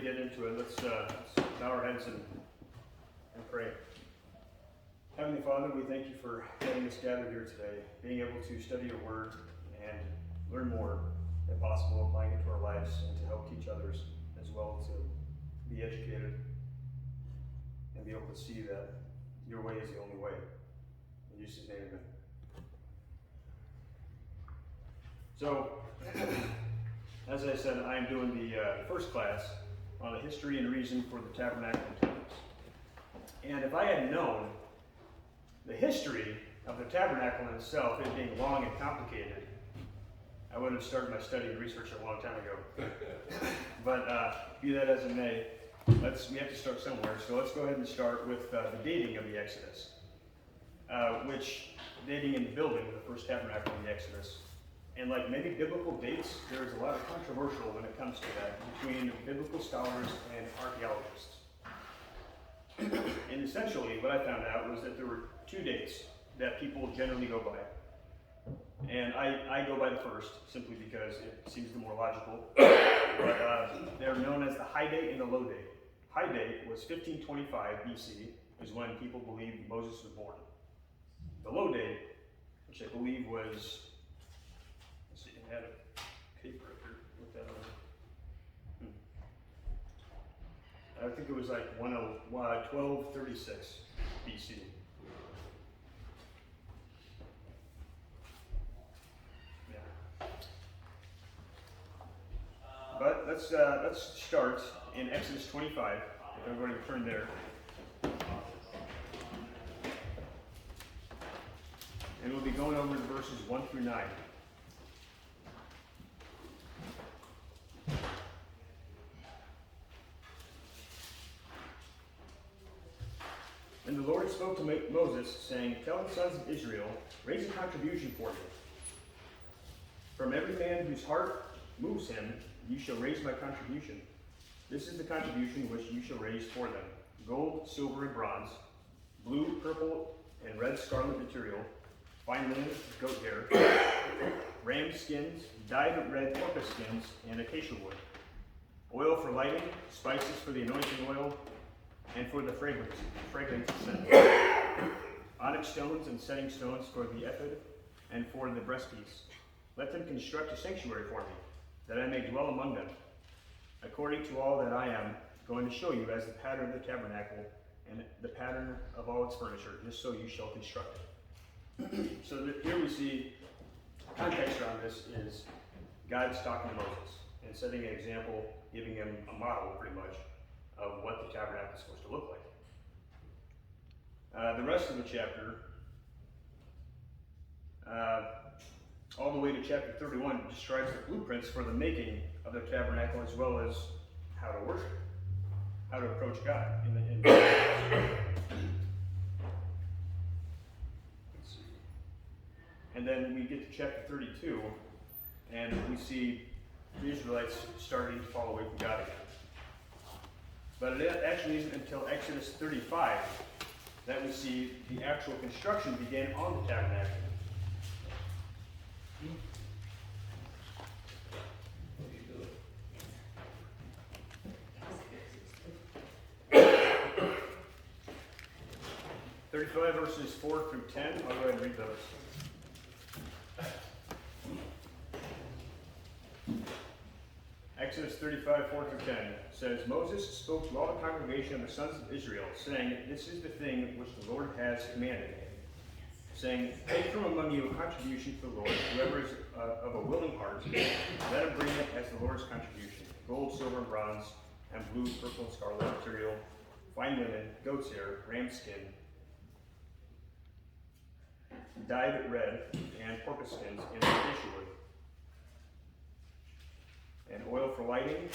get into it, let's bow our heads and pray. Heavenly Father, we thank you for having us gathered here today, being able to study your word and learn more, if possible, applying it to our lives and to help teach others as well, to be educated and be able to see that your way is the only way. In Jesus' name, amen. So, as I said, I am doing the first class on the history and reason for the Tabernacle and Tabernacles. And if I had known the history of the Tabernacle in itself, it being long and complicated, I would have started my study and research a long time ago. But be that as it may, we have to start somewhere. So let's go ahead and start with the dating of the Exodus, which dating in the building of the first tabernacle in the Exodus. And like many biblical dates, there is a lot of controversial when it comes to that between biblical scholars and archaeologists. And essentially, what I found out was that there were two dates that people generally go by. And I go by the first, simply because it seems the more logical. But they're known as the high date and the low date. High date was 1525 BC, is when people believed Moses was born. The low date, which I believe was, let's see, I had a paper up here with that on. I think it was like 1236 BC. Yeah. But let's start in Exodus 25. If everybody would turn there. And we'll be going over to verses 1 through 9. And the Lord spoke to Moses, saying, "Tell the sons of Israel, raise a contribution for me. From every man whose heart moves him, you shall raise my contribution. This is the contribution which you shall raise for them: gold, silver, and bronze, blue, purple, and red scarlet material, fine linen, goat hair, ram skins, dyed red porpoise skins, and acacia wood, oil for lighting, spices for the anointing oil, and for the fragrance scent, onyx stones and setting stones for the ephod, and for the breastpiece. Let them construct a sanctuary for me, that I may dwell among them, according to all that I am going to show you as the pattern of the tabernacle and the pattern of all its furniture, just so you shall construct it." So here we see, context around this is God's talking to Moses and setting an example, giving him a model pretty much of what the tabernacle is supposed to look like. The rest of the chapter, all the way to chapter 31, describes the blueprints for the making of the tabernacle, as well as how to worship, how to approach God. And then we get to chapter 32, and we see the Israelites starting to fall away from God again. But it actually isn't until Exodus 35 that we see the actual construction begin on the tabernacle. Verses 4 through 10. I'll go ahead and read those. Exodus 35, 4 through 10 says, "Moses spoke to all the congregation of the sons of Israel, saying, This is the thing which the Lord has commanded, saying, Take from among you a contribution to the Lord. Whoever is of a willing heart, let him bring it as the Lord's contribution: gold, silver, and bronze, and blue, purple, and scarlet material, fine linen, goat's hair, ram skin, dyed red, and porpoise skins, and acacia wood, and oil for lighting,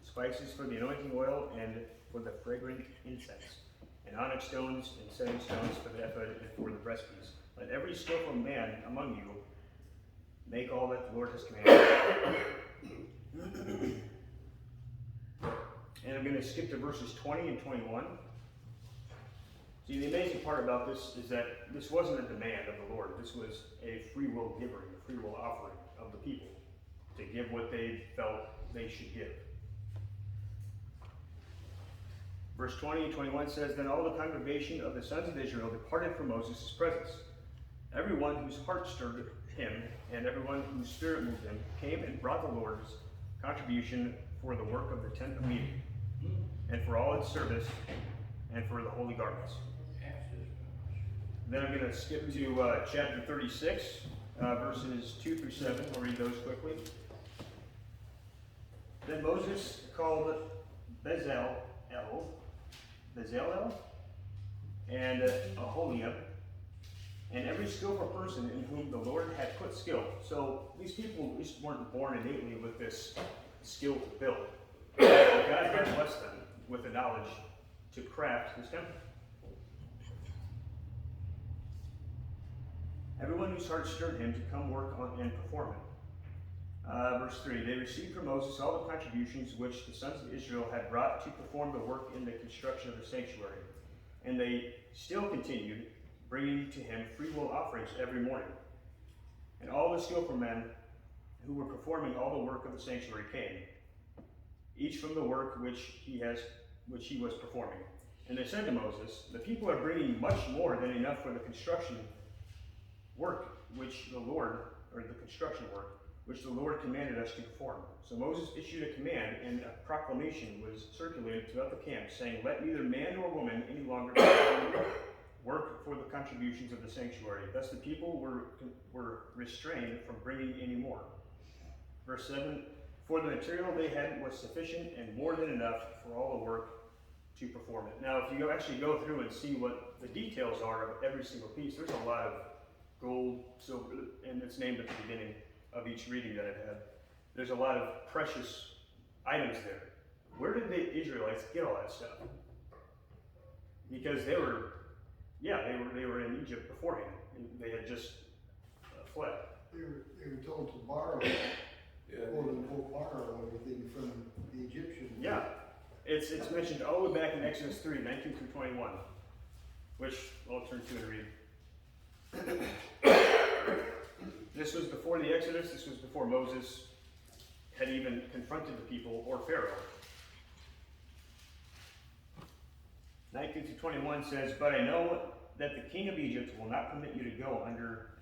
spices for the anointing oil, and for the fragrant incense, and onyx stones and setting stones for the ephod and for the breastpiece. Let every skillful man among you make all that the Lord has commanded." And I'm going to skip to verses 20 and 21. See, the amazing part about this is that this wasn't a demand of the Lord. This was a free will giving, a free will offering of the people to give what they felt they should give. Verse 20 and 21 says, Then all the congregation of the sons of Israel departed from Moses' presence. Everyone whose heart stirred him, and everyone whose spirit moved him, came and brought the Lord's contribution for the work of the tent of meeting, and for all its service, and for the holy garments. Then I'm going to skip to chapter 36, verses 2 through 7. I'll read those quickly. Then Moses called Bezalel, and Aholiab, and every skillful person in whom the Lord had put skill. So these people just weren't born innately with this skill to build. God had blessed them with the knowledge to craft his temple. Everyone whose heart stirred him to come work on and perform it. Verse 3, They received from Moses all the contributions which the sons of Israel had brought to perform the work in the construction of the sanctuary. And they still continued, bringing to him freewill offerings every morning. And all the skillful men who were performing all the work of the sanctuary came, each from the work which he was performing. And they said to Moses, The people are bringing much more than enough for the construction work which the Lord commanded us to perform. So Moses issued a command, and a proclamation was circulated throughout the camp, saying, Let neither man nor woman any longer perform work for the contributions of the sanctuary. Thus the people were restrained from bringing any more. Verse 7, For the material they had was sufficient and more than enough for all the work to perform it. Now, if you actually go through and see what the details are of every single piece, there's a lot of gold, silver, and it's named at the beginning of each reading that I've had. There's a lot of precious items there. Where did the Israelites get all that stuff? Because they were in Egypt beforehand. They had just fled. They were told to borrow, quote unquote, borrow everything from the Egyptians. Yeah, it's mentioned all the way back in Exodus 3, 19 through 21, which I'll turn to and read. This was before the Exodus. This was before Moses had even confronted the people or Pharaoh. 19 through 21 says, But I know that the king of Egypt will not permit you to go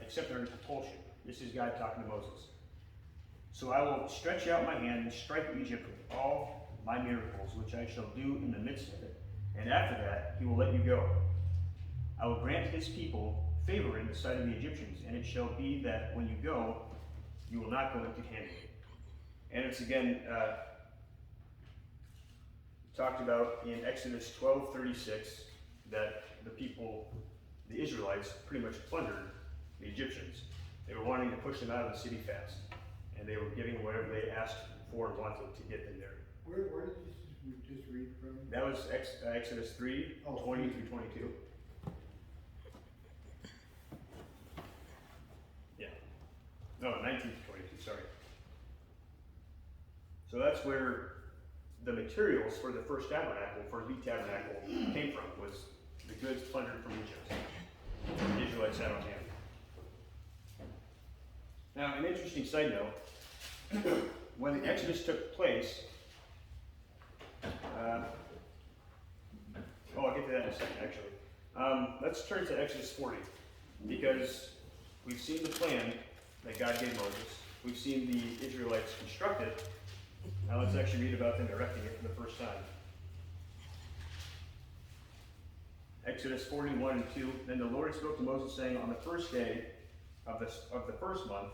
except under compulsion. This is God talking to Moses. So I will stretch out my hand and strike Egypt with all my miracles, which I shall do in the midst of it. And after that, he will let you go. I will grant his people favor in the sight of the Egyptians, and it shall be that when you go, you will not go empty-handed. And it's again talked about in Exodus 12:36 that the Israelites, pretty much plundered the Egyptians. They were wanting to push them out of the city fast, and they were giving whatever they asked for and wanted to get them there. Where did you just read from? That was Exodus 3, 20 through 22. No, 19 to 22, sorry. So that's where the materials for the first tabernacle, for the tabernacle, came from, was the goods plundered from Egypt. The Israelites had on hand. Now, an interesting side note, when the Exodus took place, I'll get to that in a second, actually. Let's turn to Exodus 40, because we've seen the plan that God gave Moses. We've seen the Israelites construct it. Now let's actually read about them erecting it for the first time. Exodus 41 and 2. Then the Lord spoke to Moses, saying, On the first day of the first month,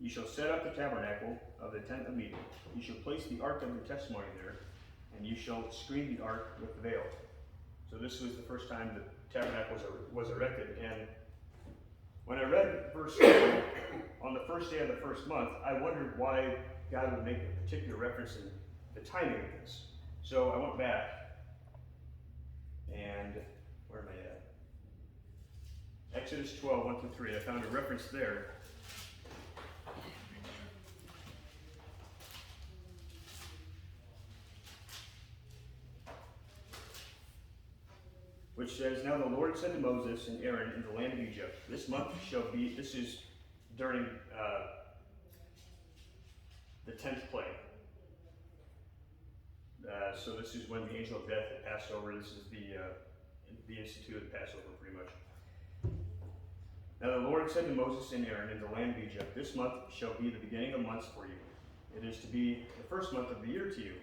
you shall set up the tabernacle of the tent of meeting. You shall place the ark of the testimony there, and you shall screen the ark with the veil. So this was the first time the tabernacle was erected. And when I read verse 2, on the first day of the first month, I wondered why God would make a particular reference in the timing of this. So I went back, and where am I at? Exodus 12, 1 through 3. I found a reference there. Which says, Now the Lord said to Moses and Aaron in the land of Egypt, This month shall be, this is during the 10th plague. So this is when the angel of death had passed over. This is the institute of the Passover, pretty much. Now the Lord said to Moses and Aaron in the land of Egypt, "This month shall be the beginning of months for you. It is to be the first month of the year to you.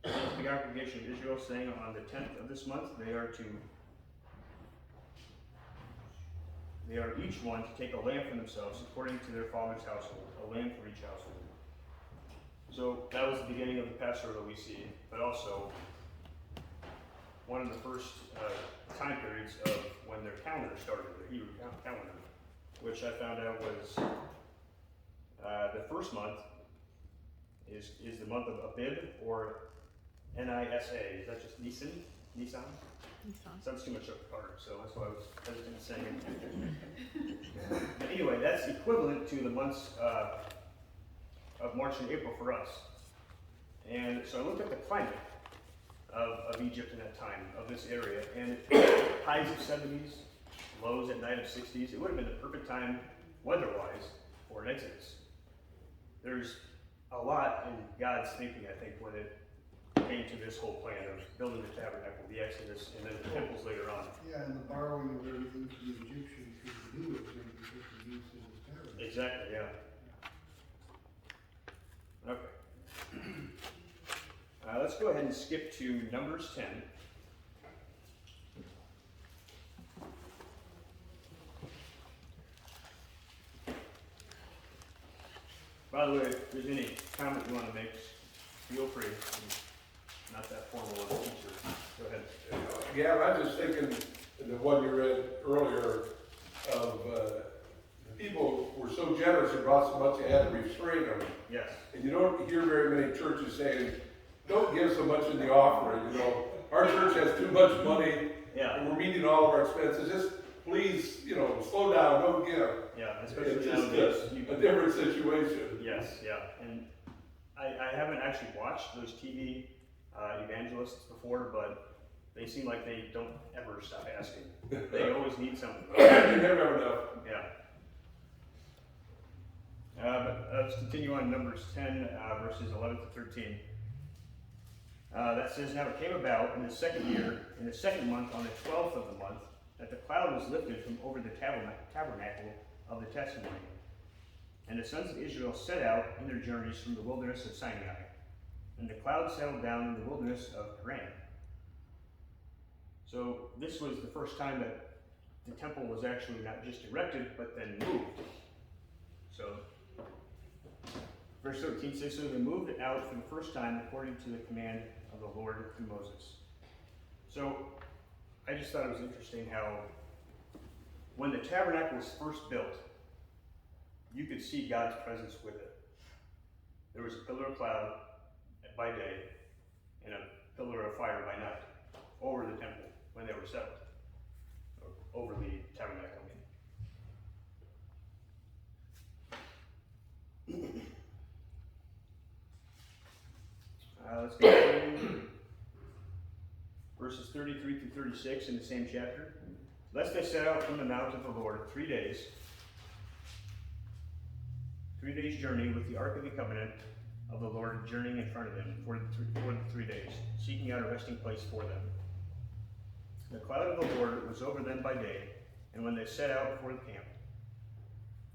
To the congregation of Israel, saying, on the 10th of this month they are each one to take a lamb for themselves according to their father's household, a lamb for each household." So that was the beginning of the Passover we see, but also one of the first time periods of when their calendar started, their Hebrew calendar, which I found out was the first month is the month of Abib, or Nisa. Is that just Nisan? Nisan? Sounds too much harder, so that's why I was hesitant saying it. But anyway, that's equivalent to the months of March and April for us. And so I looked at the climate of Egypt in that time, of this area, and highs of 70s, lows at night of 60s. It would have been the perfect time, weather-wise, for an exodus. There's a lot in God's thinking, I think, when it came to this whole plan of building the tabernacle, the exodus, and then the temples later on. Yeah, and the borrowing of everything from the Egyptians to do everything because they used in the tabernacle. Exactly, yeah. Okay. Let's go ahead and skip to Numbers 10. By the way, if there's any comment you want to make, feel free. I'm not that formal of a teacher. Go ahead. Yeah, I was just thinking, the one you read earlier, of the people were so generous and brought so much they had to restrain them. Yes. And you don't hear very many churches saying, don't give so much in the offering. You know, our church has too much money, and we're meeting all of our expenses. Just please, slow down, don't give. Yeah, especially it's nowadays. just a different situation. Yes, yeah. And I haven't actually watched those TV evangelists before, but they seem like they don't ever stop asking. They always need something. You never have enough. Yeah. But let's continue on Numbers 10, verses 11 to 13. That says, "Now it came about in the second year, in the second month, on the 12th of the month, that the cloud was lifted from over the tabernacle of the testimony. And the sons of Israel set out in their journeys from the wilderness of Sinai. And the cloud settled down in the wilderness of Paran." So this was the first time that the temple was actually not just erected, but then moved. So, verse 13 says, "So they moved it out for the first time according to the command of the Lord through Moses." So, I just thought it was interesting how when the tabernacle was first built, you could see God's presence with it. There was a pillar of cloud by day and a pillar of fire by night over the temple when they were settled, or over the tabernacle. Let's go to verses 33 through 36 in the same chapter. "Lest they set out from the mount of the Lord 3 days, 3 days journey with the ark of the covenant of the Lord journeying in front of them for the 3 days, seeking out a resting place for them. The cloud of the Lord was over them by day, and when they set out before the camp.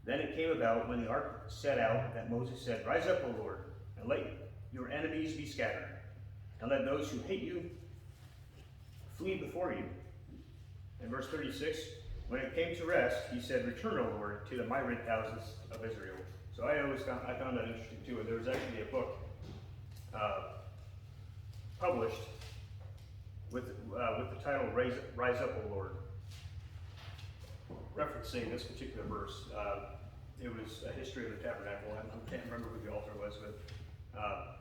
Then it came about when the ark set out that Moses said, 'Rise up, O Lord, and let your enemies be scattered, and let those who hate you flee before you.' In verse 36, when it came to rest, he said, 'Return, O Lord, to the myriad thousands of Israel.'" So I found that interesting too. And there was actually a book published with the title "Rise Up, O Lord," referencing this particular verse. It was a history of the tabernacle. I can't remember who the author was, but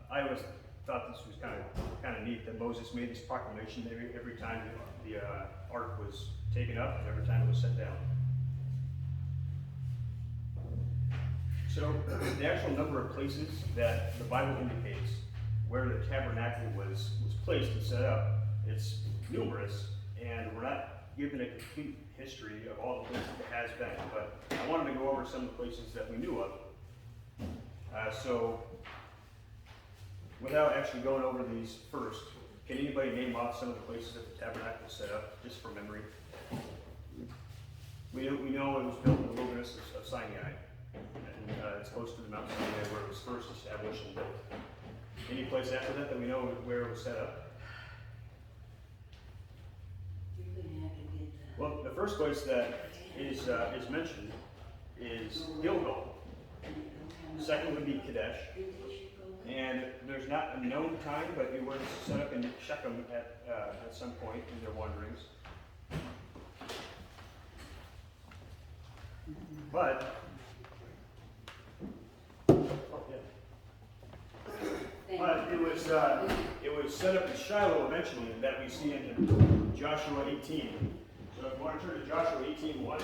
I always thought this was kind of neat that Moses made this proclamation every time the ark was taken up and every time it was set down. So the actual number of places that the Bible indicates where the tabernacle was placed and set up, it's numerous, and we're not given a complete history of all the places it has been, but I wanted to go over some of the places that we knew of. So without actually going over these first, can anybody name off some of the places that the tabernacle was set up, just from memory? We know it was built in the wilderness of Sinai, and it's close to the Mount Sinai where it was first established and built. Any place after that we know where it was set up? You're gonna have to get the. Well, the first place that is mentioned is Gilgal. The second would be Kadesh. And there's not a known time, but it was set up in Shechem at some point in their wanderings. But, it was set up in Shiloh eventually, that we see in Joshua 18. So if you want to turn to Joshua 18:1.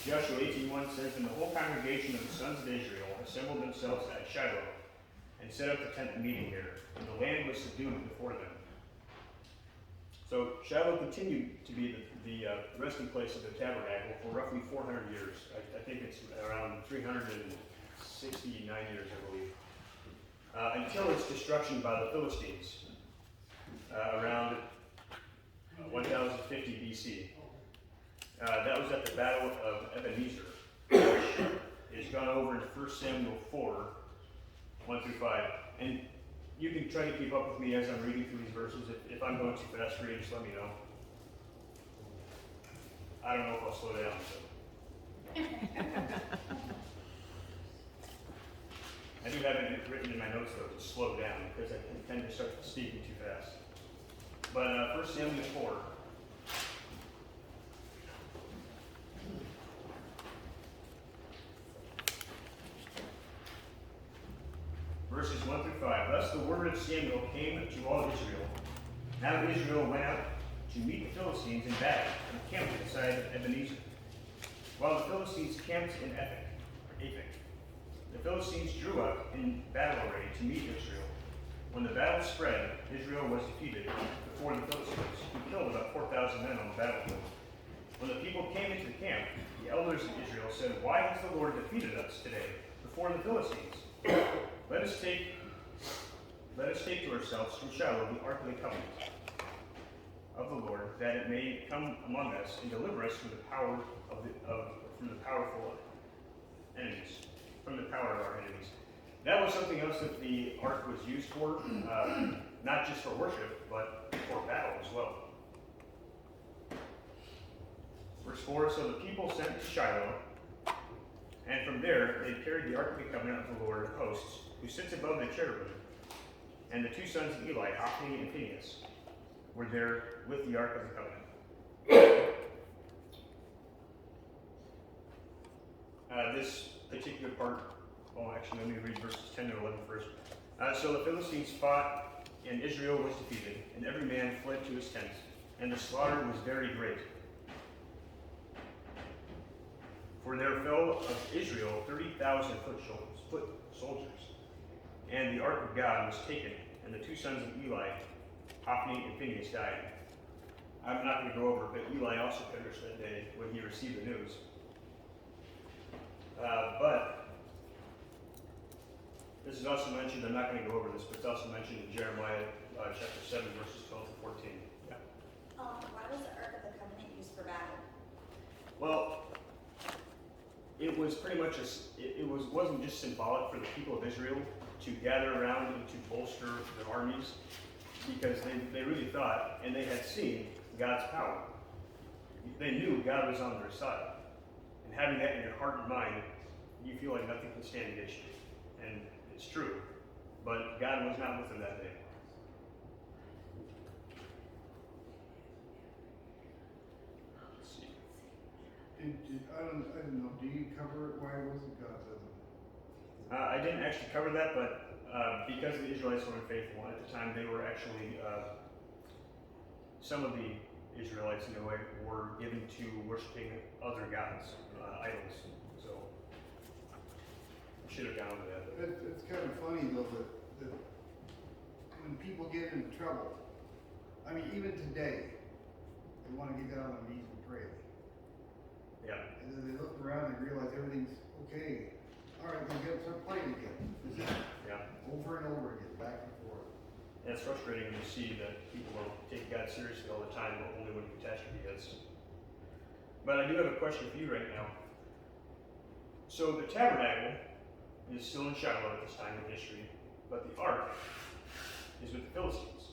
Joshua 18:1 says, "And the whole congregation of the sons of Israel assembled themselves at Shiloh, and set up the tent of meeting there, and the land was subdued before them." So Shiloh continued to be the resting place of the tabernacle for roughly 400 years. I think it's around 369 years, I believe, until its destruction by the Philistines around 1050 BC. That was at the Battle of Ebenezer, which is gone over in 1 Samuel 4:1-5. And you can try to keep up with me as I'm reading through these verses. If I'm going too fast for you, just let me know. I don't know if I'll slow down. So. I do have it written in my notes though to slow down because I tend to start speaking too fast. But 1 Samuel 4. Verses 1-5. Thus the word of Samuel came to all Israel. Now Israel went out to meet the Philistines in battle and camped beside Ebenezer. While the Philistines camped in Aphek, the Philistines drew up in battle array to meet Israel. When the battle spread, Israel was defeated before the Philistines, who killed about 4,000 men on the battlefield. When the people came into the camp, the elders of Israel said, "Why has the Lord defeated us today before the Philistines? Let us take to ourselves from Shiloh the ark of the covenant of the Lord, that it may come among us and deliver us from the power from the powerful enemies, from the power of our enemies." That was something else that the ark was used for, not just for worship, but for battle as well. Verse 4, so the people sent to Shiloh, and from there they carried the ark of the covenant of the Lord of hosts, who sits above the cherubim, and the two sons of Eli, Hophni and Phinehas, were there with the ark of the covenant. This particular part, actually let me read verses 10 to 11 first. So the Philistines fought, and Israel was defeated, and every man fled to his tent, and the slaughter was very great. For there fell of Israel 30,000 foot soldiers, and the ark of God was taken, and the two sons of Eli, Hophni and Phinehas, died. I'm not going to go over it, but Eli also perished that day when he received the news. But this is also mentioned, I'm not going to go over this, but it's also mentioned in Jeremiah chapter 7, verses 12 to 14. Yeah. Why was the Ark of the Covenant used for battle? Well, it was pretty much wasn't just symbolic for the people of Israel to gather around and to bolster their armies, because they really thought, and they had seen God's power. They knew God was on their side. And having that in your heart and mind, you feel like nothing can stand against you. And it's true. But God was not with them that day. Let's see. I don't know, do you cover it? Why wasn't God with them? I didn't actually cover that, but because the Israelites were unfaithful at the time, they were actually, some of the Israelites in a way were given to worshiping other gods, idols. So, should have gone with that. It's kind of funny though that when people get into trouble, I mean, even today, they want to get down on their knees and pray. Yeah. And then they look around and realize everything's okay. All right, then get start playing again. Yeah. Over and over again, back and forth. And it's frustrating when you see that people will take God seriously all the time, but only when catastrophe hits. But I do have a question for you right now. So the tabernacle is still in Shiloh at this time in history, but the ark is with the Philistines.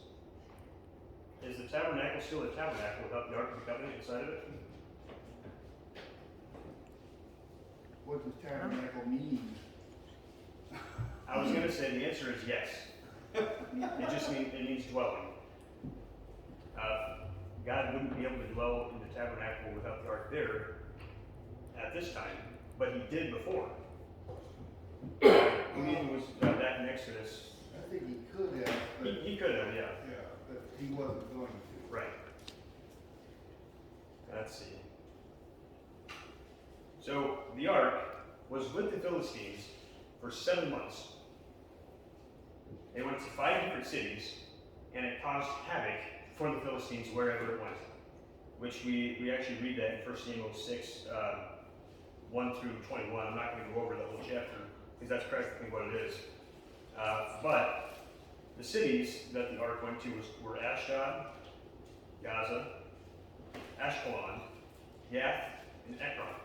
Is the tabernacle still a tabernacle without the ark of the covenant inside of it? What does tabernacle mean? I was going to say the answer is yes. It just means dwelling. God wouldn't be able to dwell in the tabernacle without the ark there at this time, but he did before. When he was back in Exodus. I think he could have, but He could have, yeah. yeah, but he wasn't going to. Right. Let's see. So the ark was with the Philistines for 7 months. It went to 5 different cities, and it caused havoc for the Philistines wherever it went. Which we actually read that in 1 Samuel 6, 1 through 21. I'm not going to go over that whole chapter, because that's practically what it is. But the cities that the ark went to were Ashdod, Gaza, Ashkelon, Gath, and Ekron.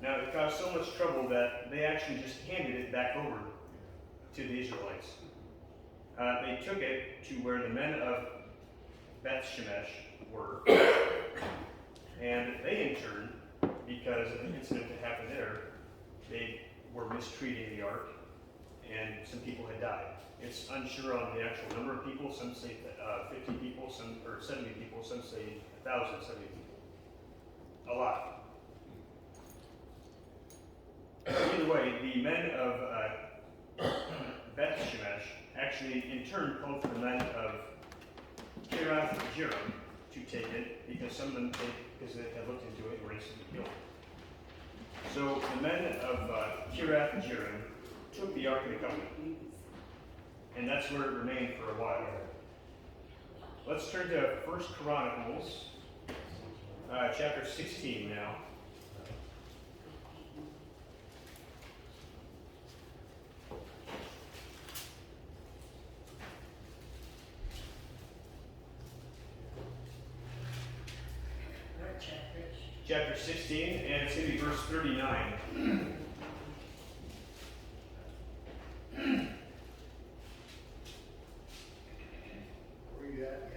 Now, it caused so much trouble that they actually just handed it back over to the Israelites. They took it to where the men of Beth Shemesh were, and they in turn, because of the incident that happened there, they were mistreating the ark, and some people had died. It's unsure on the actual number of people. Some say 50 people, or 70 people. Some say 1,070 people. A lot. Either way, the men of Beth Shemesh actually in turn called for the men of Kirath Jearim to take it, because some of them, because they had looked into it, were instantly killed. So the men of Kirath Jearim took the Ark of the Covenant, and that's where it remained for a while. Let's turn to 1 Chronicles, chapter 16 now. Chapter 16, and it's going to be verse 39. Where you at,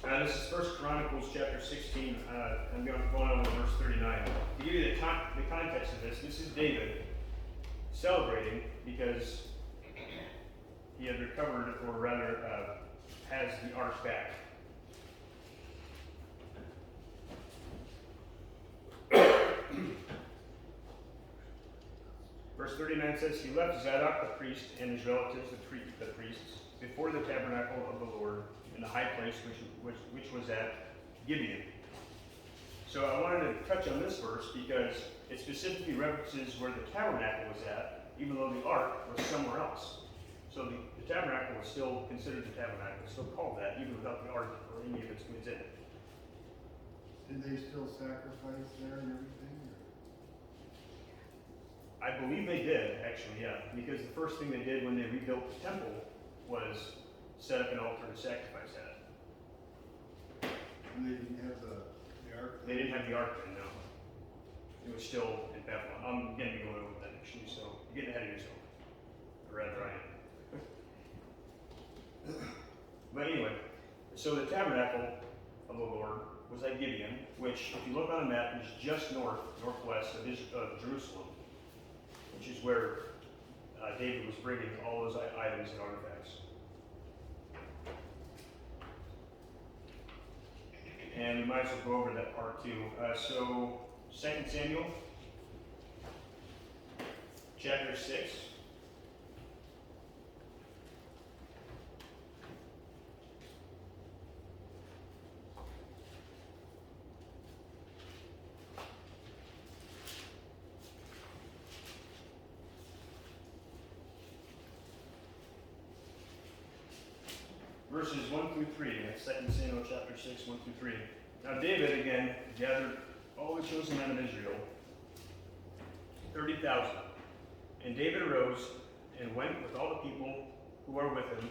Gavin? This is 1 Chronicles chapter 16. I'm going on with verse 39. To give you the context of this is David celebrating because he had recovered, or rather, has the ark back. Verse 39 says, he left Zadok the priest and his relatives, the priests, before the tabernacle of the Lord in the high place which was at Gibeon. So I wanted to touch on this verse because it specifically references where the tabernacle was at, even though the ark was somewhere else. So the tabernacle was still considered the tabernacle, still called that, even without the ark or any of its goods in it. Did they still sacrifice there and everything? I believe they did, actually, yeah. Because the first thing they did when they rebuilt the temple was set up an altar to sacrifice at. And they didn't have the ark? They didn't have the ark then, no. It was still in Babylon. I'm going to be going over that actually, so you're getting ahead of yourself. Or rather, I am. But anyway, so the tabernacle of the Lord was at Gibeon, which, if you look on a map, is just northwest of Jerusalem, which is where David was bringing all those items and artifacts. And we might as well go over that part too. So, 2 Samuel, chapter 6. verses 1 through 3. 2 Samuel chapter 6, 1 through 3. Now David again gathered all the chosen men of Israel, 30,000. And David arose and went with all the people who were with him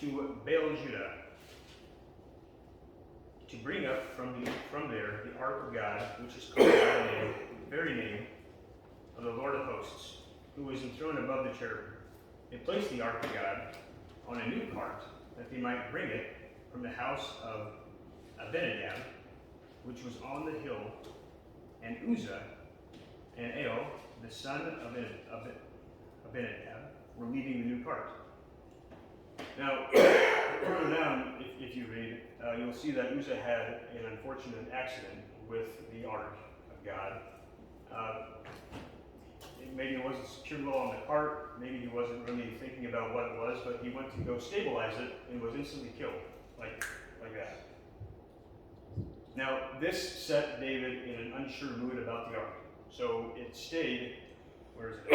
to Baal-Judah, to bring up from there the ark of God, which is called by the very name of the Lord of hosts, who was enthroned above the cherubim. They placed the ark of God on a new cart, that they might bring it from the house of Abinadab, which was on the hill, and Uzzah and Ahio, the son of Abinadab, were leading the new cart. Now, further down, if you read, you'll see that Uzzah had an unfortunate accident with the ark of God. Maybe it wasn't secured well on the cart, maybe he wasn't really thinking about what it was, but he went to go stabilize it and was instantly killed, like that. Now, this set David in an unsure mood about the ark. So it stayed, where is it?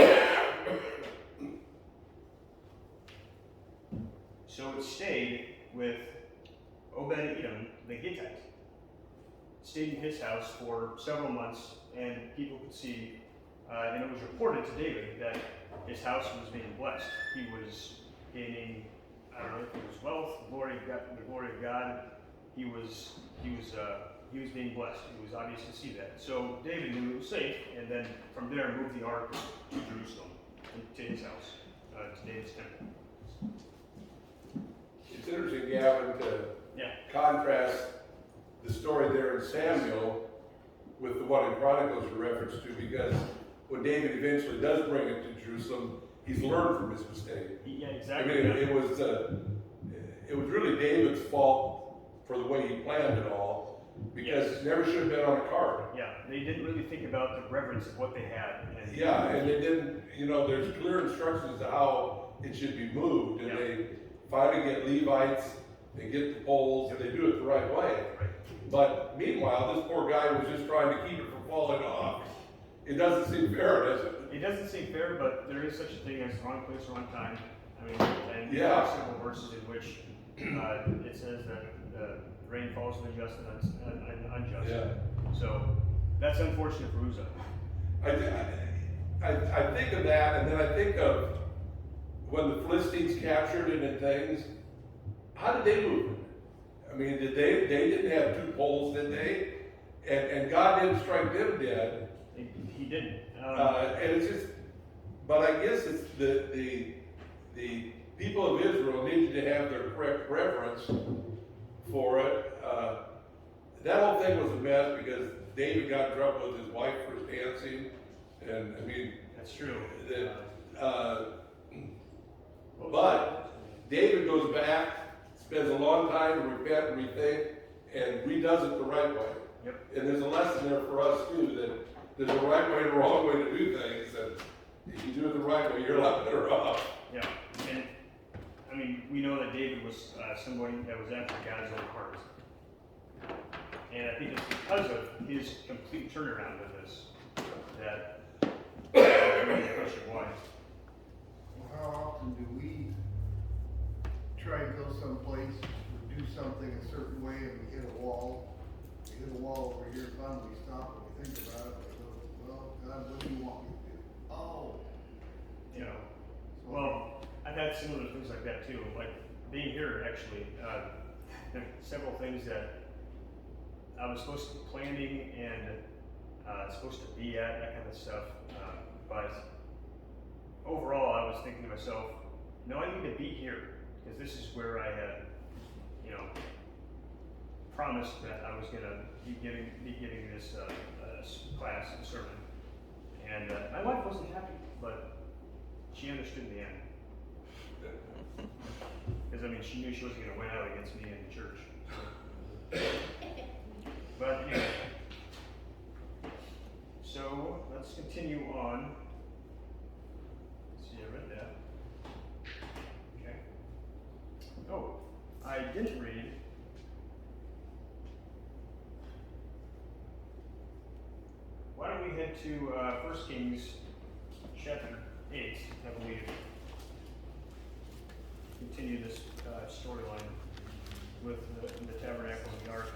So it stayed with Obed-Edom the Gittite. It stayed in his house for several months, and people could see, and it was reported to David that his house was being blessed. He was gaining, I don't know if it was wealth, the glory of God. He was being blessed. It was obvious to see that. So David knew it was safe, and then from there moved the ark to Jerusalem, to his house, to David's temple. It's interesting, Gavin, to contrast the story there in Samuel with the one in Chronicles you referenced to, because when David eventually does bring it to Jerusalem, he's learned from his mistake. Yeah, exactly. I mean, it was really David's fault for the way he planned it all, because it never should have been on a card. Yeah, they didn't really think about the reverence of what they had. And and they didn't, there's clear instructions to how it should be moved, and they finally get Levites, they get the poles, and they do it the right way. Right. But meanwhile, this poor guy was just trying to keep it from falling off. It doesn't seem fair, does it? It doesn't seem fair, but there is such a thing as wrong place, wrong time. I mean, and there are several verses in which it says that the rain falls on the just and unjust. Yeah. So that's unfortunate for Uzzah. I think of that, and then I think of when the Philistines captured it and things. How did they move it? I mean, they didn't have two poles, did they? And God didn't strike them dead. He didn't. And it's just, but I guess it's the people of Israel needed to have their correct reverence for it. That whole thing was a mess because David got in trouble with his wife for his dancing, and I mean, that's true. But David goes back, spends a long time to repent and rethink, and redoes it the right way. Yep. And there's a lesson there for us too, that there's a right way and a wrong way to do things, and if you do it the right way, you're a lot better off. Yeah, and I mean, we know that David was somebody that was after God's own heart. And I think it's because of his complete turnaround with this that really the question why. Well, how often do we try to go someplace or do something a certain way and we hit a wall? We hit a wall over here, finally we stop and we think about it, and we go, well, God, what do you want me to do? Oh. You know, well, I've had similar things like that too. Like being here, actually, there are several things that I was supposed to be planning and supposed to be at, that kind of stuff. But overall, I was thinking to myself, no, I need to be here because this is where I had, promised that I was going to be giving this class, the sermon. And my wife wasn't happy, but she understood in the end. Because, I mean, she knew she wasn't going to win out against me in the church. But, anyway. So, let's continue on. Let's see, I read that. Okay. Oh, I didn't read. Why don't we head to 1 Kings chapter 8, I believe. continue this storyline with the tabernacle and the ark.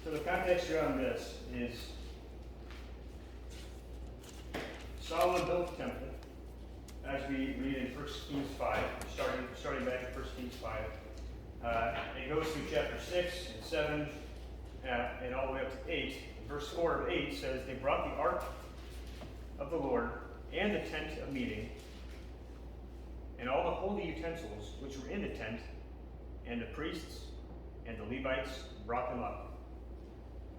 So the context around this is Solomon built the temple, as we read in 1 Kings 5, starting back in 1 Kings 5. It goes through chapter 6 and 7 and all the way up to 8. Verse 4 of 8 says, they brought the ark of the Lord and the tent of meeting and all the holy utensils which were in the tent, and the priests and the Levites brought them up.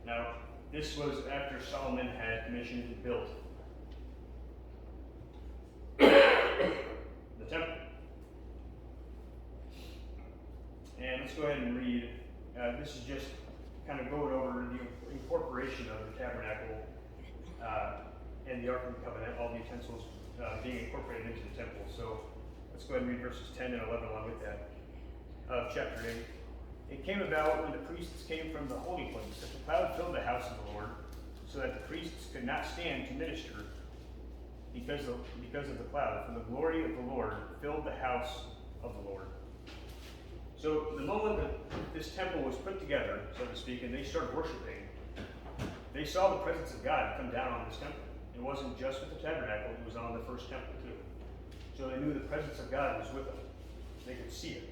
Now, this was after Solomon had commissioned and built the temple. And let's go ahead and read. This is just kind of going over the incorporation of the tabernacle and the Ark of the Covenant, all the utensils being incorporated into the temple. So let's go ahead and read verses 10 and 11 along with that of chapter 8. It came about when the priests came from the holy place that the cloud filled the house of the Lord, so that the priests could not stand to minister because of the cloud, for the glory of the Lord filled the house of the Lord. So the moment that this temple was put together, so to speak, and they started worshiping, they saw the presence of God come down on this temple. It wasn't just with the tabernacle, it was on the first temple too. So they knew the presence of God was with them. They could see it.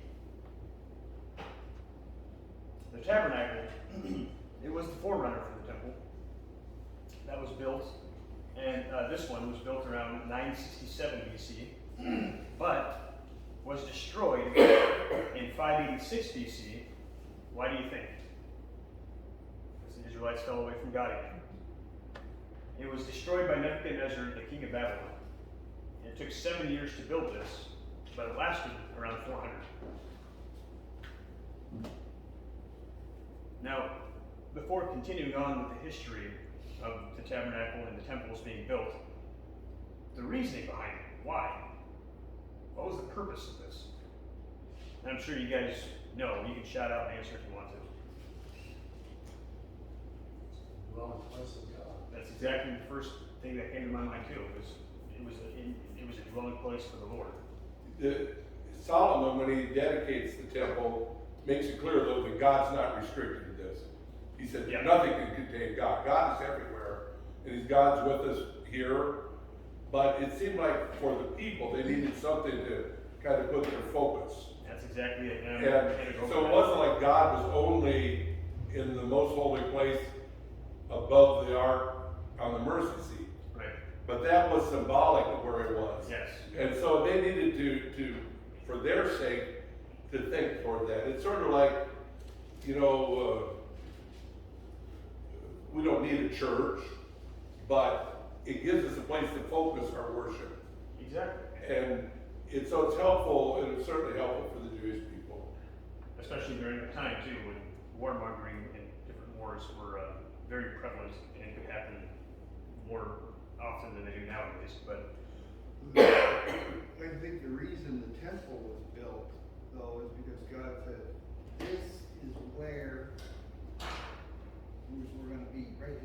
The tabernacle, it was the forerunner for the temple that was built, and this one was built around 967 BC, but was destroyed in 586 BC. Why do you think? Because the Israelites fell away from God again. It was destroyed by Nebuchadnezzar, the king of Babylon. It took 7 years to build this, but it lasted around 400. Now, before continuing on with the history of the tabernacle and the temples being built, the reasoning behind it, why? What was the purpose of this? And I'm sure you guys know. You can shout out and answer if you want to. Dwelling place of God. That's exactly the first thing that came to my mind too. It was a dwelling place for the Lord. Solomon, when he dedicates the temple, makes it clear though that God's not restricted to this. He said nothing can contain God. God is everywhere, and God's with us here. But it seemed like for the people, they needed something to kind of put their focus. That's exactly it. And so it wasn't like God was only in the most holy place above the ark on the mercy seat. Right. But that was symbolic of where it was. Yes. And so they needed to for their sake, to think toward that. It's sort of like, we don't need a church, but it gives us a place to focus our worship. Exactly. And it's helpful, and it's certainly helpful for the Jewish people. Especially during the time too, when warmongering and different wars were very prevalent and could happen more often than they do nowadays. But I think the reason the temple was built, though, is because God said, this is where we're going to be, right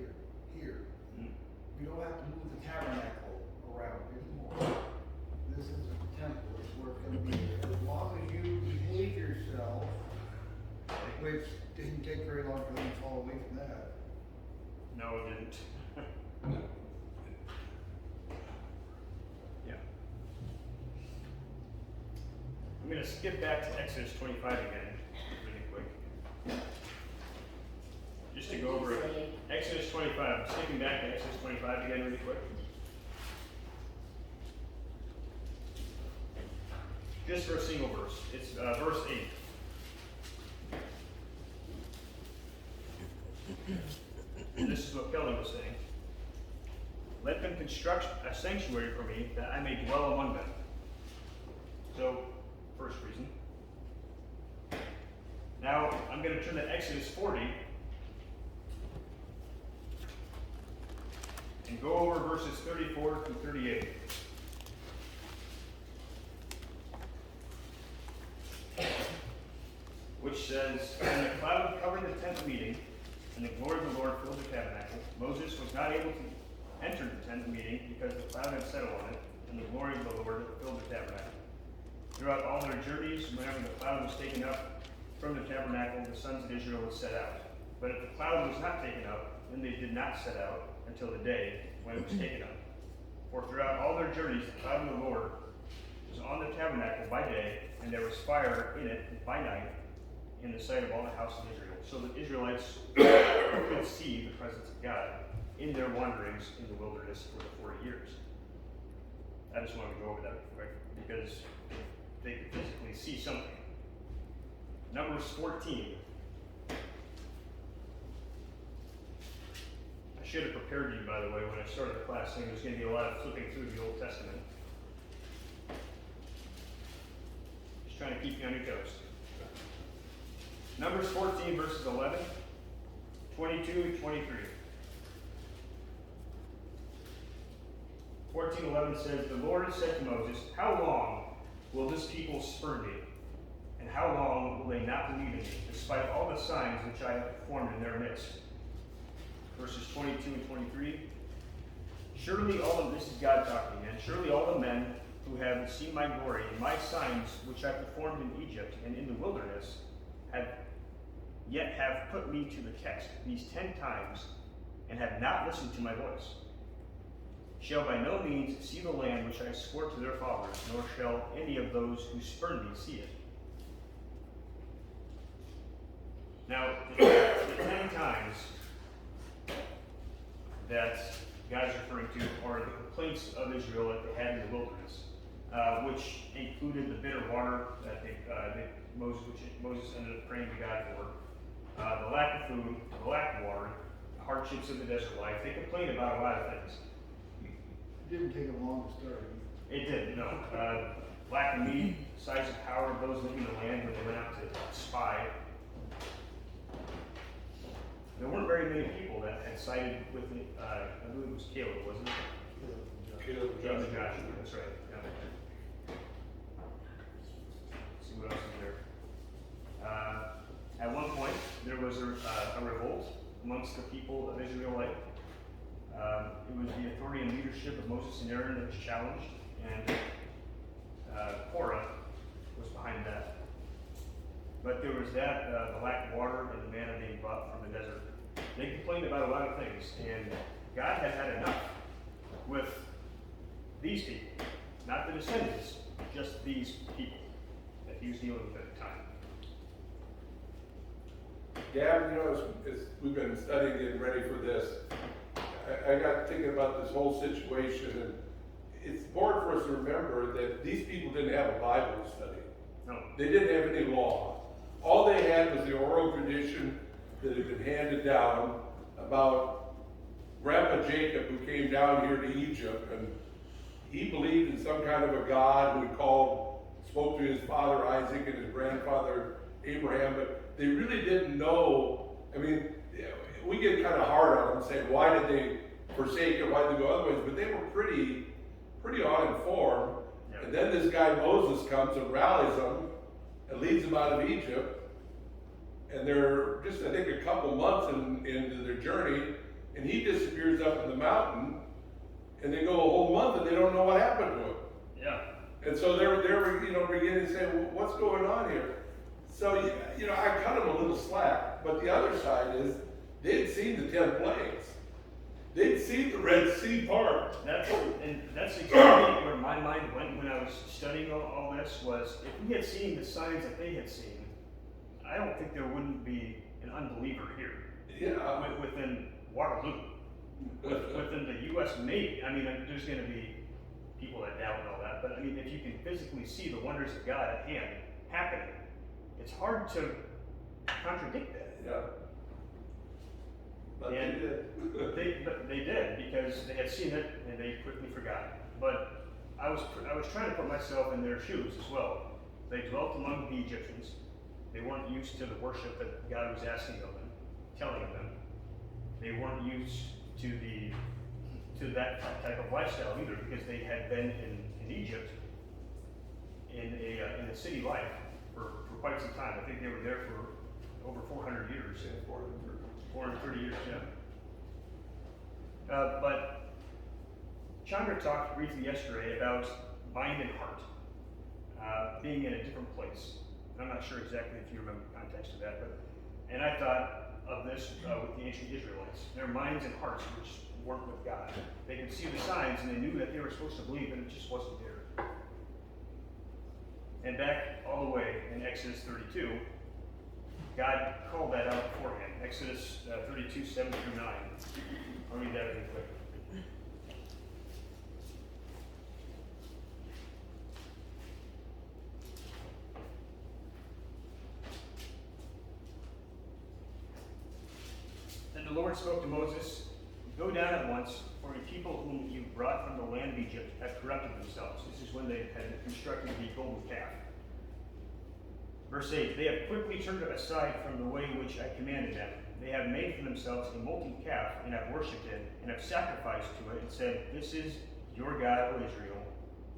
here. We don't have to move the tabernacle around anymore. This is the temple, it's where it's going to be. As long as you behave yourself, which didn't take very long for them to fall away from that. no, it didn't. Yeah. I'm going to skip back to Exodus 25 again, really quick. Just to go over it. Exodus 25. I'm skipping back to Exodus 25 again, really quick. Just for a single verse. It's verse 8. And this is what Kelly was saying. Let them construct a sanctuary for me, that I may dwell among them. So, first reason. Now, I'm going to turn to Exodus 40 and go over verses 34 through 38. Which says, and the cloud covered the tent of meeting, and the glory of the Lord filled the tabernacle. Moses was not able to enter the tent of meeting because the cloud had settled on it, and the glory of the Lord filled the tabernacle. Throughout all their journeys, whenever the cloud was taken up from the tabernacle, the sons of Israel would set out. But if the cloud was not taken up, then they did not set out until the day when it was taken up. For throughout all their journeys, the cloud of the Lord was on the tabernacle by day, and there was fire in it by night in the sight of all the house of Israel. So the Israelites could see the presence of God in their wanderings in the wilderness for the 40 years. I just wanted to go over that real quick because they could physically see something. Numbers 14. I should have prepared you, by the way, when I started the class, saying there's going to be a lot of flipping through the Old Testament. Just trying to keep you on your toes. Numbers 14, verses 11, 22, and 23. 14:11 says, "The Lord said to Moses, how long will this people spurn me? And how long will they not believe in me, despite all the signs which I have performed in their midst?" Verses 22 and 23. "Surely all of," this is God talking again, "surely all the men who have seen my glory and my signs which I performed in Egypt and in the wilderness have put me to the test these 10 times and have not listened to my voice, shall by no means see the land which I swore to their fathers, nor shall any of those who spurn me see it." Now, the 10 times that God is referring to are the complaints of Israel that they had in the wilderness, which included the bitter water that Moses ended up praying to God for, the lack of food, the lack of water, the hardships of the desert life. They complained about a lot of things. It didn't take them long to start. It did, no. Lack of meat, size of power of those living in the land when they went out to spy. There weren't very many people that had sided with it. I believe it was Caleb, wasn't it? Caleb and Joshua, that's right. Yeah. Let's see what else is there. At one point, there was a revolt amongst the people of Israel. It was the authority and leadership of Moses and Aaron that was challenged, and Korah was behind that. But there was that, the lack of water and the manna being brought from the desert. They complained about a lot of things, and God had had enough with these people. Not the descendants, just these people that he was dealing with at the time. Gavin, as we've been studying, getting ready for this, I got thinking about this whole situation, and it's important for us to remember that these people didn't have a Bible to study. No. They didn't have any law. All they had was the oral tradition that had been handed down about Grandpa Jacob, who came down here to Egypt, and he believed in some kind of a God who had spoke to his father Isaac and his grandfather Abraham, but they really didn't know. I mean, we get kind of hard on them saying, why did they forsake it, why did they go other ways? But they were pretty uninformed. Yep. And then this guy Moses comes and rallies them and leads them out of Egypt. And they're just, I think, a couple months into their journey, and he disappears up in the mountain, and they go a whole month and they don't know what happened to him. Yeah. And so they're beginning to say, well, what's going on here? So, I cut them a little slack, but the other side is, they'd seen the 10 plagues. They'd seen the Red Sea part. That's exactly where my mind went when I was studying all this, was if we had seen the signs that they had seen, I don't think there wouldn't be an unbeliever here. Yeah. Within Waterloo. Within the U.S. maybe. I mean, there's going to be people that doubt and all that, but I mean, if you can physically see the wonders of God at hand happening, it's hard to contradict that. Yeah. But And they did. they did, because they had seen it and they quickly forgot. But I was trying to put myself in their shoes as well. They dwelt among the Egyptians. They weren't used to the worship that God was asking of them, telling them. They weren't used to that type of lifestyle either, because they had been in Egypt in a city life for quite some time. I think they were there for over 400 years. 430 years, yeah. But Chondra talked briefly yesterday about mind and heart being in a different place. And I'm not sure exactly if you remember the context of that, and I thought of this with the ancient Israelites. Their minds and hearts which weren't with God. They could see the signs and they knew that they were supposed to believe, but it just wasn't there. And back all the way in Exodus 32, God called that out beforehand. Exodus 32, 7 through 9. I'll read that really quick. Then the Lord spoke to Moses, "Go down at once, for the people whom you brought from the land of Egypt have corrupted themselves." This is when they had constructed the golden calf. Verse 8, "They have quickly turned aside from the way which I commanded them. They have made for themselves a molten calf, and have worshipped it, and have sacrificed to it, and said, 'This is your God, O Israel,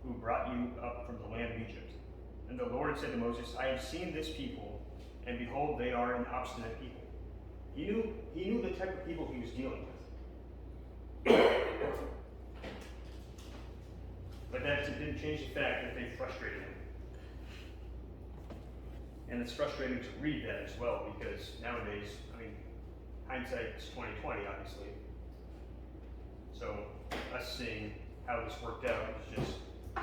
who brought you up from the land of Egypt.' And the Lord said to Moses, 'I have seen this people, and behold, they are an obstinate people.'" He knew the type of people he was dealing with. But that didn't change the fact that they frustrated him. And it's frustrating to read that as well, because nowadays, I mean, hindsight's 20/20, obviously. So us seeing how this worked out is just,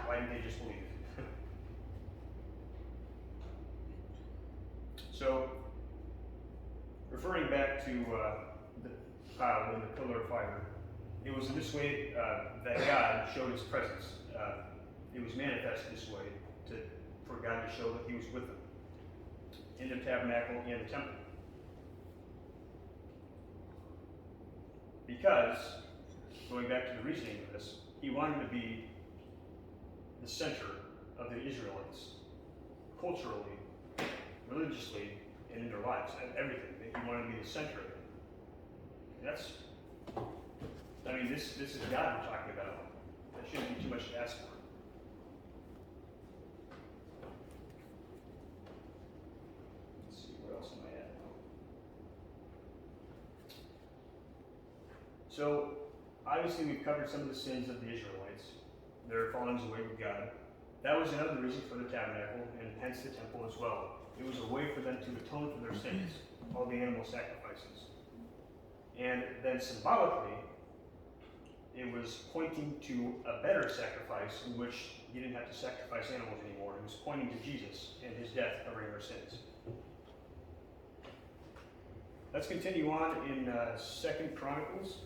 why didn't they just believe? So, referring back to the cloud and the pillar of fire, it was in this way that God showed his presence. It was manifest this way for God to show that he was with them in the tabernacle and the temple. Because, going back to the reasoning of this, he wanted to be the center of the Israelites, culturally, religiously, and in their lives, and everything. He wanted to be the center of it. This is God we're talking about. That shouldn't be too much to ask for. Let's see, where else am I at now? So, obviously we've covered some of the sins of the Israelites, their fallings away with God. That was another reason for the tabernacle, and hence the temple as well. It was a way for them to atone for their sins, all the animal sacrifices. And then symbolically, it was pointing to a better sacrifice in which you didn't have to sacrifice animals anymore. It was pointing to Jesus and his death covering our sins. Let's continue on in 2 Chronicles.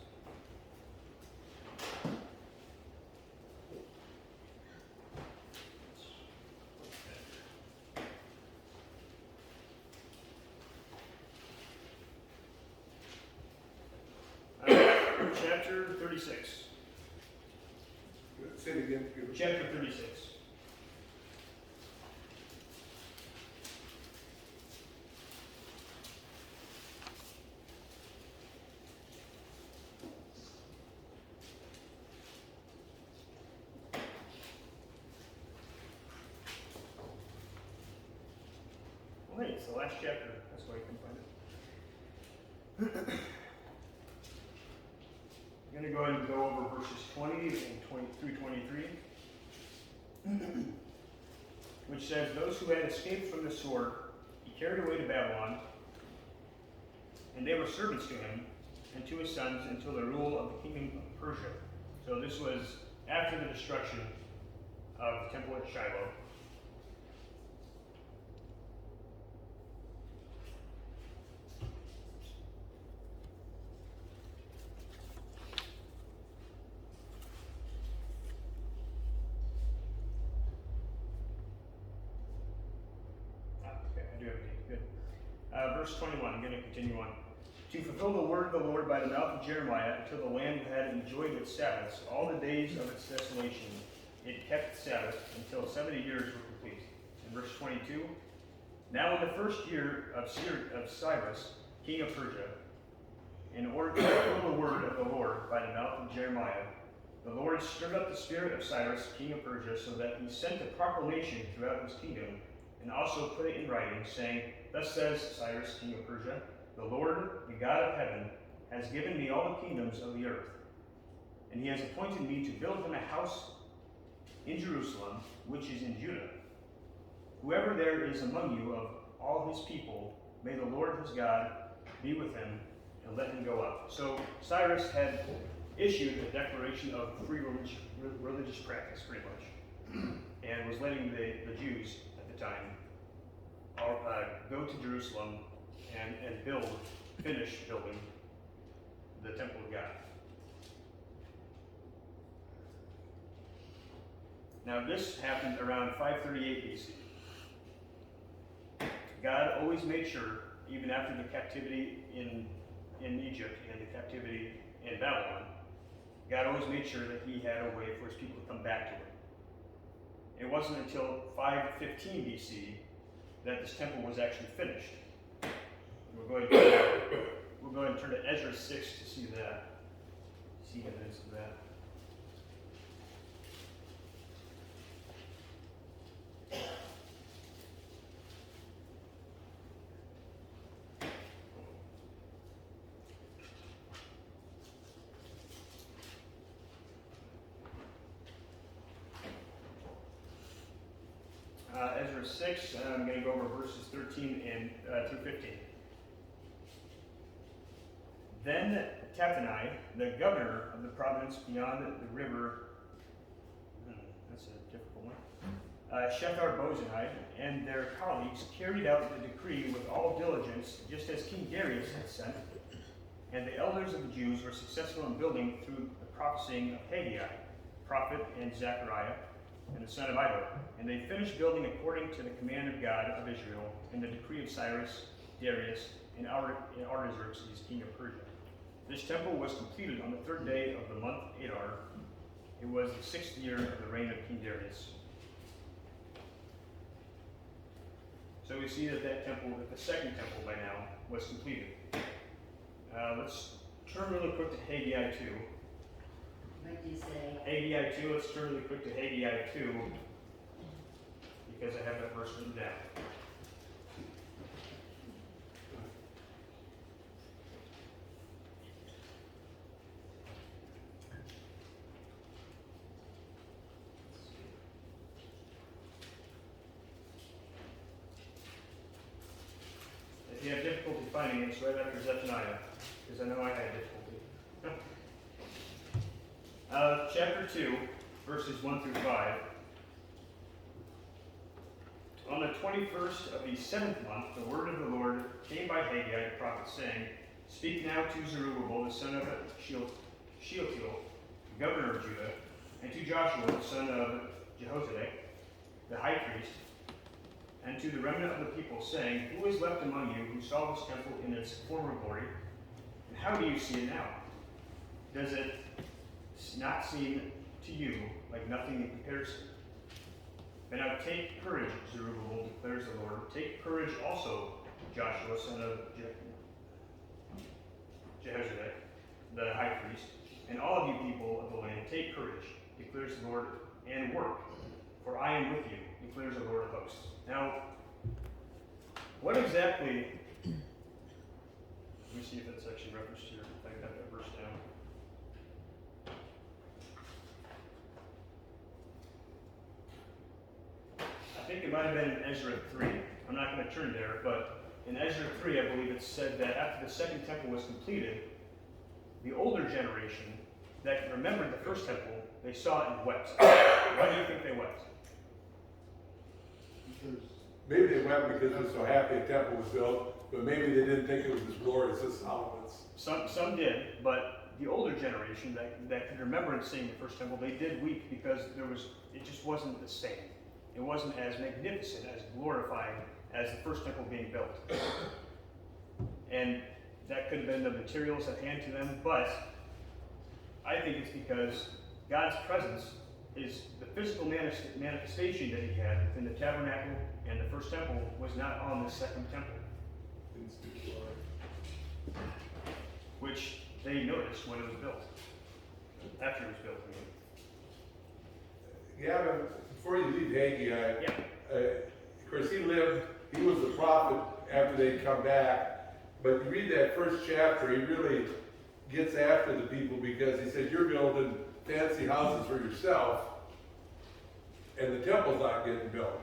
Chapter 36. Say it again. Chapter 36. Well, hey, it's the last chapter. That's why you can find it. I'm going to go ahead and go over verses 20 through 23, which says, "Those who had escaped from the sword, he carried away to Babylon, and they were servants to him and to his sons until the rule of the kingdom of Persia." So this was after the destruction of the temple at Shiloh. Verse 21, I'm going to continue on. "To fulfill the word of the Lord by the mouth of Jeremiah, until the land had enjoyed its Sabbaths, all the days of its desolation, it kept the Sabbath until 70 years were complete." In verse 22, "Now in the first year of Cyrus, king of Persia, in order to fulfill the word of the Lord by the mouth of Jeremiah, the Lord stirred up the spirit of Cyrus, king of Persia, so that he sent a proclamation throughout his kingdom, and also put it in writing, saying, 'Thus says Cyrus, king of Persia, the Lord, the God of heaven, has given me all the kingdoms of the earth, and he has appointed me to build him a house in Jerusalem, which is in Judah. Whoever there is among you of all his people, may the Lord his God be with him, and let him go up. So Cyrus had issued a declaration of free religious practice, pretty much, and was letting the Jews at the time go to Jerusalem and finish building the temple of God. Now this happened around 538 BC. God always made sure, even after the captivity in Egypt and the captivity in Babylon, God always made sure that he had a way for his people to come back to him. It wasn't until 515 BC that this temple was actually finished. We'll go ahead and turn to Ezra 6 to see evidence of that. Ezra 6, I'm going to go over verses 13 and through 15. Then Tattenai, the governor of the province beyond the river, that's a difficult one, Shethar-Bozenai, and their colleagues carried out the decree with all diligence, just as King Darius had sent, and the elders of the Jews were successful in building through the prophesying of Haggai, prophet, and Zechariah, and the son of Iddo. And they finished building according to the command of God of Israel, and the decree of Cyrus, Darius, and Artaxerxes, king of Persia. This temple was completed on the 3rd day of the month Adar. It was the 6th year of the reign of King Darius. So we see that the second temple by now, was completed. Let's turn really quick to Haggai 2. What did you say? Haggai 2, let's turn really quick to Haggai 2, because I have that verse written down. If you have difficulty finding it, it's right after Zephaniah, because I know I had difficulty. Chapter 2, verses 1 through 5. On the 21st of the 7th month, the word of the Lord came by Haggai the prophet, saying, Speak now to Zerubbabel, the son of Shealtiel, governor of Judah, and to Joshua, the son of Jehozadak, the high priest, and to the remnant of the people, saying, Who is left among you who saw this temple in its former glory? And how do you see it now? Does it not seem to you like nothing in comparison? But now take courage, Zerubbabel, declares the Lord. Take courage also, Joshua, son of Jehozadak, the high priest, and all of you people of the land, take courage, declares the Lord, and work, for I am with you, declares the Lord of hosts. Now, what exactly, let me see if that's actually referenced here, if I got that verse down. I think it might have been in Ezra 3. I'm not going to turn there, but in Ezra 3, I believe it said that after the second temple was completed, the older generation that remembered the first temple, they saw it and wept. Why do you think they wept? Because Maybe they went because they were so happy a temple was built, but maybe they didn't think it was as glorious as Solomon's. Some did, but the older generation that could remember and seeing the first temple, they did weep because it just wasn't the same. It wasn't as magnificent, as glorifying as the first temple being built. And that could have been the materials at hand to them, but I think it's because God's presence is the physical manifestation that he had within the tabernacle and the first temple was not on the second temple. Which they noticed when it was built. After it was built, I mean. Gavin, before you leave Haggai, Yeah. of course he was the prophet after they'd come back, But you read that first chapter, he really gets after the people because he says, you're building fancy houses for yourself, and the temple's not getting built.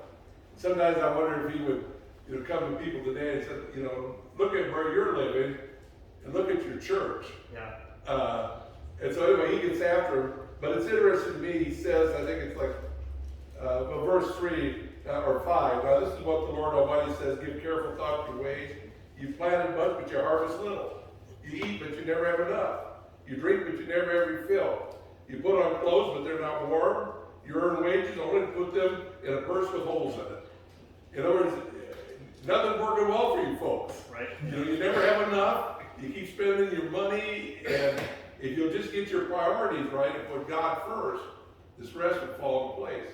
Sometimes I wonder if he would, come to people today and say, look at where you're living and look at your church. Yeah. And so anyway, he gets after him. But it's interesting to me, he says, I think it's like verse 3 or 5. Now this is what the Lord Almighty says, give careful thought to your ways. You planted much, but you harvest little. You eat, but you never have enough. You drink, but you never have refill. You put on clothes, but they're not warm. You earn wages only to put them in a purse with holes in it. In other words, nothing's working well for you folks. Right. You never have enough. You keep spending your money, and if you'll just get your priorities right and put God first, this rest will fall into place.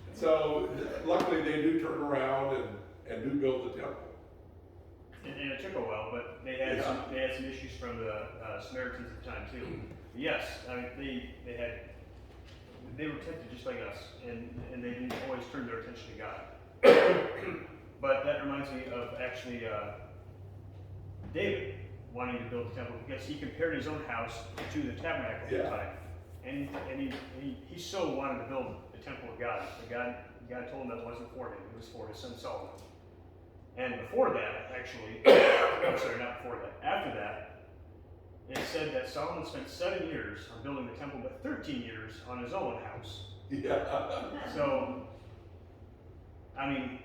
And so, luckily, they do turn around and do build the temple. And it took a while, but they had some issues from the Samaritans at the time too. Yes, I mean they were tempted just like us, and they didn't always turn their attention to God. But that reminds me of actually David wanting to build the temple because he compared his own house to the tabernacle at the time, and he so wanted to build the temple of God. But God told him that wasn't for him; it was for his son Solomon. And before that, actually, I'm sorry, not before that, after that, it said that Solomon spent 7 years on building the temple, but 13 years on his own house. Yeah. So, I mean,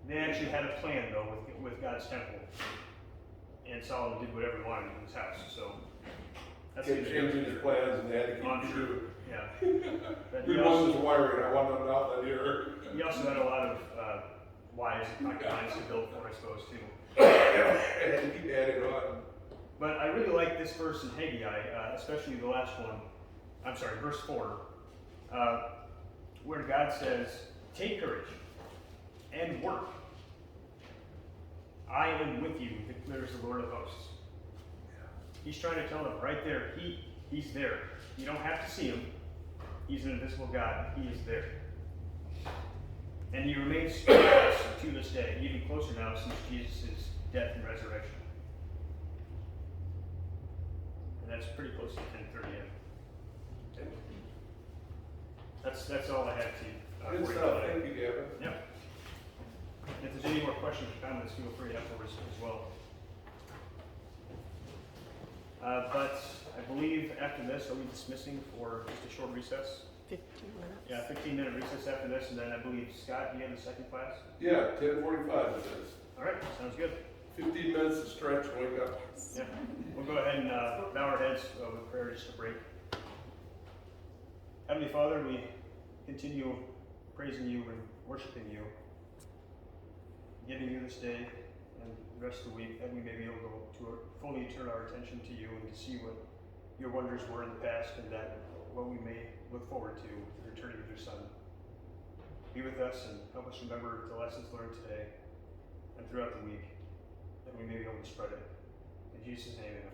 they actually had a plan, though, with God's temple. And Solomon did whatever he wanted in his house, so that's Kept changing his plans, and they had to keep I'm sure. doing it. Yeah. But Who wants this wiring? I want an outlet here. he also had a lot of wives and concubines to build for, I suppose, too. And then keep adding on. But I really like this verse in Haggai, especially the last one. I'm sorry, verse 4, where God says, "Take courage and work. I am with you," declares the Lord of hosts. He's trying to tell them right there, he's there. You don't have to see him. He's an invisible God. He is there. And he remains close to this day, even closer now since Jesus' death and resurrection. And that's pretty close to 10:30 a.m. That's all I have to Good for you stuff. today. Thank you, Gavin. Yep. If there's any more questions or comments, feel free afterwards as well. But I believe after this, are we dismissing for just a short recess? 15 minutes. Yeah, 15-minute recess after this, and then I believe, Scott, you have the second class? Yeah, 10:45 it is. All right, sounds good. 15 minutes to stretch, wake up. Yeah, we'll go ahead and bow our heads with prayer just to break. Heavenly Father, we continue praising you and worshiping you, giving you this day and the rest of the week that we may be able to fully turn our attention to you and to see what your wonders were in the past and that what we may look forward to the returning of your Son. Be with us and help us remember the lessons learned today and throughout the week, that we may be able to spread it. In Jesus' name, amen.